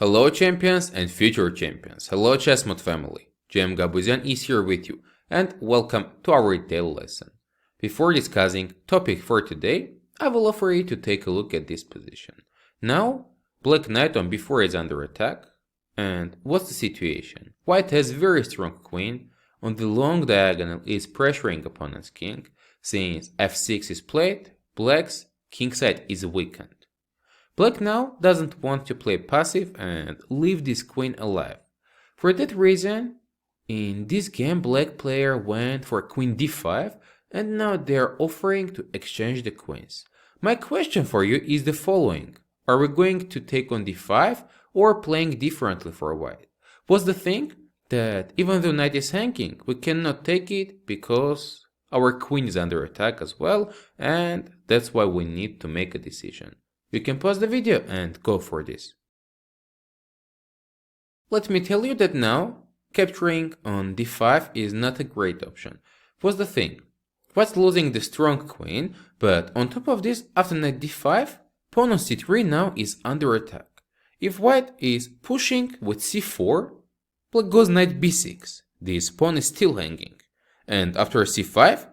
Hello champions and future champions. Hello ChessMood family. Gabuzyan is here with you and welcome to our detailed lesson. Before discussing topic for today, I will offer you to take a look at this position. Now, Black Knight on b4 is under attack. And what's the situation? White has very strong queen. On the long diagonal is pressuring opponent's king. Since f6 is played, Black's kingside is weakened. Black now doesn't want to play passive and leave this queen alive. For that reason, in this game Black player went for queen d5 and now they are offering to exchange the queens. My question for you is the following. Are we going to take on d5 or playing differently for white? What's the thing? That even though knight is hanging, we cannot take it because our queen is under attack as well, and that's why we need to make a decision. You can pause the video and go for this. Let me tell you that now, capturing on d5 is not a great option. What's the thing? White's losing the strong queen, but on top of this, after knight d5, pawn on c3 now is under attack. If white is pushing with c4, Black goes knight b6, this pawn is still hanging. And after c5,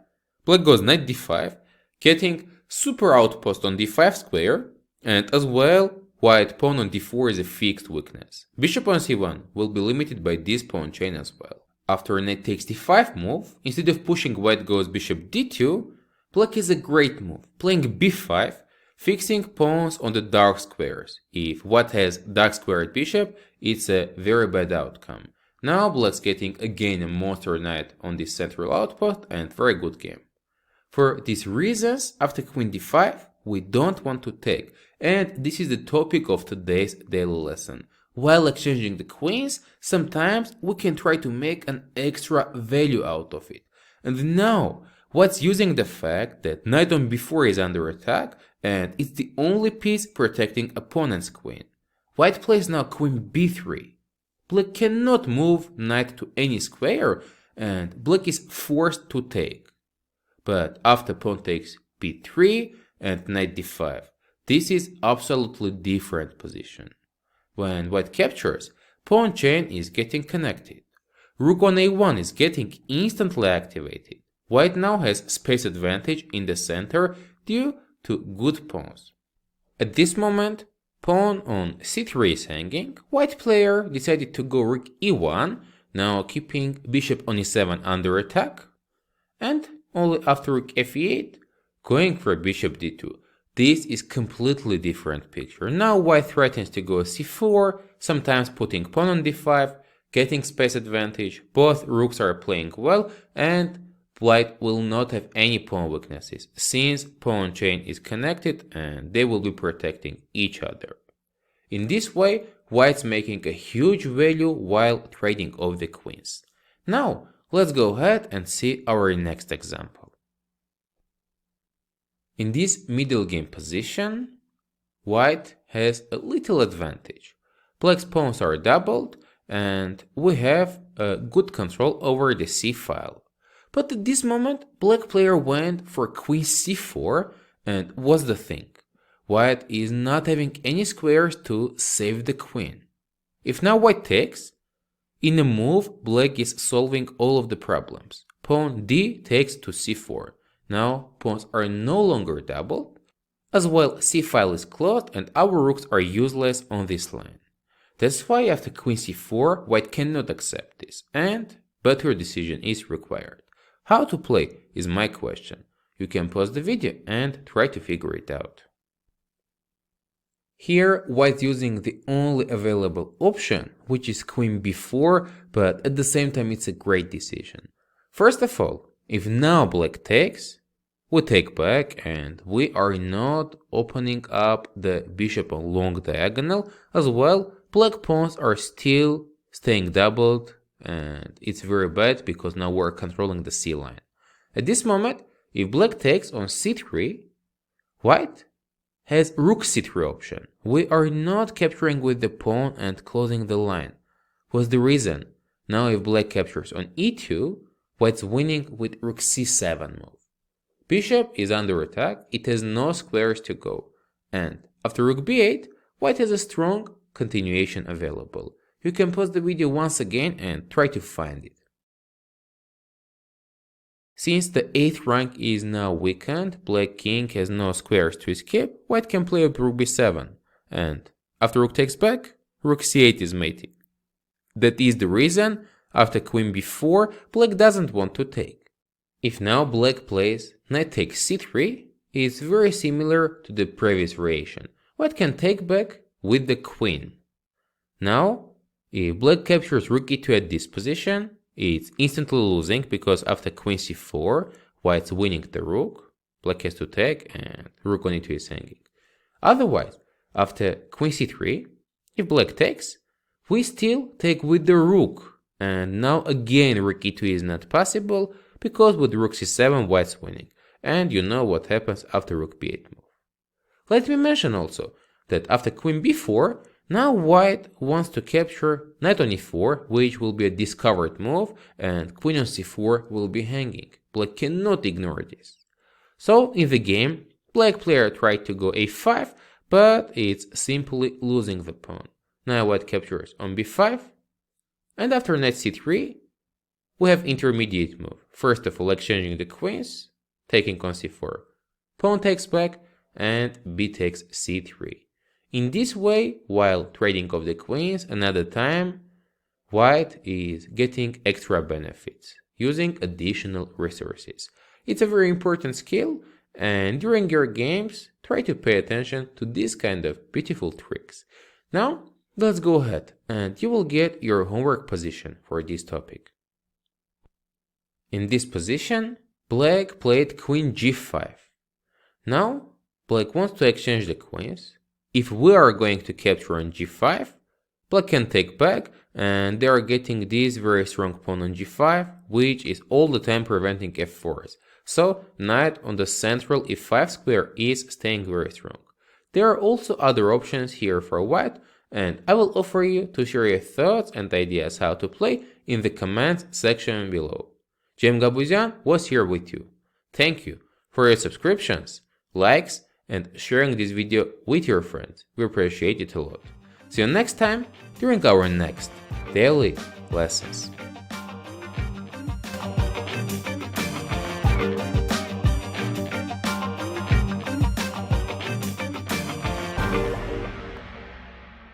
Black goes knight d5, getting super outpost on d5 square, and as well, white pawn on d4 is a fixed weakness. Bishop on c1 will be limited by this pawn chain as well. After knight takes d5 move, instead of pushing white goes bishop d2, Black is a great move, playing b5, fixing pawns on the dark squares. If white has dark squared bishop, it's a very bad outcome. Now Black's getting again a monster knight on this central outpost and very good game. For these reasons, after queen d5, we don't want to take, and this is the topic of today's daily lesson. While exchanging the queens, sometimes we can try to make an extra value out of it. And now, white's using the fact that knight on b4 is under attack, and it's the only piece protecting opponent's queen. White plays now queen b3. Black cannot move knight to any square, and Black is forced to take. But after pawn takes b3 and knight d5, this is absolutely different position. When white captures, pawn chain is getting connected. Rook on a1 is getting instantly activated. White now has space advantage in the center due to good pawns. At this moment, pawn on c3 is hanging. White player decided to go rook e1, now keeping bishop on e7 under attack. And only after rook f8, going for bishop d2. This is completely different picture. Now white threatens to go c4, sometimes putting pawn on d5, getting space advantage. Both rooks are playing well, and white will not have any pawn weaknesses, since pawn chain is connected and they will be protecting each other. In this way, white's making a huge value while trading off the queens. Now, let's go ahead and see our next example. In this middle game position, white has a little advantage. Black's pawns are doubled and we have a good control over the c file. But at this moment, black player went for queen c4, and what's the thing? White is not having any squares to save the queen. If now white takes, in a move, black is solving all of the problems. Pawn d takes to c4. Now pawns are no longer doubled. As well, c file is closed and our rooks are useless on this line. That's why after queen c4, white cannot accept this, and better decision is required. How to play is my question. You can pause the video and try to figure it out. Here, white's using the only available option, which is queen b4, but at the same time it's a great decision. First of all, if now black takes, we take back and we are not opening up the bishop on long diagonal. As well, black pawns are still staying doubled, and it's very bad because now we're controlling the c line. At this moment, if black takes on c3, white has rook c3 option. We are not capturing with the pawn and closing the line. What's the reason? Now if black captures on e2, white's winning with rook c7 move. Bishop is under attack, it has no squares to go. And after rook b8, white has a strong continuation available. You can pause the video once again and try to find it. Since the 8th rank is now weakened, Black King has no squares to escape, White can play up Rook b7, and after Rook takes back, Rook c8 is mating. That is the reason, after Queen b4, Black doesn't want to take. If now Black plays Knight takes c3, it's very similar to the previous variation. White can take back with the Queen. Now, if Black captures Rook e2 at this position, it's instantly losing because after Queen c4, White's winning the Rook, Black has to take and Rook on e2 is hanging. Otherwise, after Queen c3, if Black takes, we still take with the Rook, and now again Rook e2 is not possible because with Rook c7 White's winning, and you know what happens after Rook b8 move. Let me mention also that after Queen b4, now White wants to capture Knight on e4, which will be a discovered move, and Queen on c4 will be hanging. Black cannot ignore this. So in the game, Black player tried to go a5, but it's simply losing the pawn. Now White captures on b5, and after Knight c3, we have intermediate move. First of all, exchanging the queens, taking on c4. Pawn takes back, and b takes c3. In this way, while trading off the queens another time, White is getting extra benefits, using additional resources. It's a very important skill, and during your games, try to pay attention to this kind of beautiful tricks. Now, let's go ahead, and you will get your homework position for this topic. In this position, Black played Queen g5. Now, Black wants to exchange the queens. If we are going to capture on g5, Black can take back, and they are getting this very strong pawn on g5, which is all the time preventing f4s. So, Knight on the central e5 square is staying very strong. There are also other options here for White, and I will offer you to share your thoughts and ideas how to play in the comments section below. Gabuzyan was here with you. Thank you for your subscriptions, likes, and sharing this video with your friends. We appreciate it a lot. See you next time during our next daily lessons.